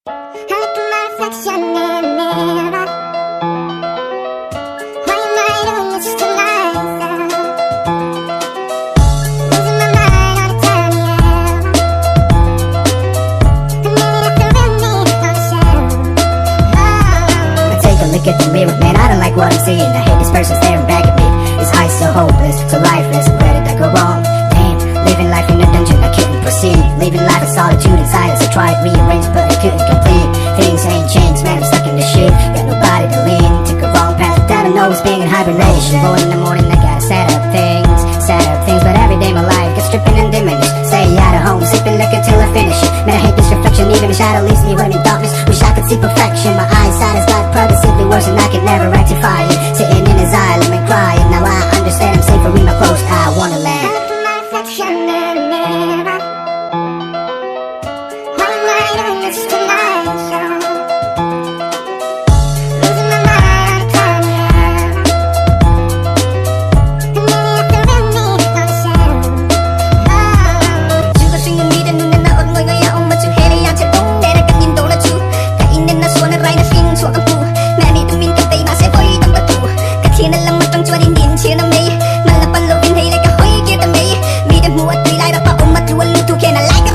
I look at my reflection in the mirror. Why am I doing this to myself? Losing my mind on a tiny error. And maybe that's the real me on the shelf. I take a look at the mirror, man, I don't like what I'm seeing. I hate this person staring back at me. His eyes so hopeless, so lifeless. Where did I go wrong? Damn, living life in a dungeon, I couldn't proceed. Living life in solitude and silence. I tried rearrange, but I couldn't complete. Things ain't changed, man, I'm stuck in the shit. Got nobody to lean, took a wrong path. Down and always being in hibernation. Born in the morning, I gotta set up things. But every day my life gets stripping and diminished. Stay out of home, sipping liquor till I finish it. Man, I hate this reflection, even the shadow leaves me when in darkness. Wish I could see perfection, my eyesight has got progressively worse and I could never rectify it. Sitting in his island and crying, now I understand I'm safer with my closed eye, wanna I land. look at my reflection in the mirror. Why am I doing this to myself? Losing my mind on a tiny error. And maybe that's the real me on the shelf. 죽을 수 있는 미래 눈에 나온 걸 거야 엄마주 해내야 제동 내가 깎인 돌아주 가 있는 나 손을 라인을 핑 수학은 부 매미 둥민 그때의 맛에 보이던 것도 같이 날랑 맞짱 쪼아린 닌치는 메이 말라 발로 빈 헤이레가 호이게 던 메이 미래 무엇 뒤라이라 봐 엄마 두얼 루두 개나 라이가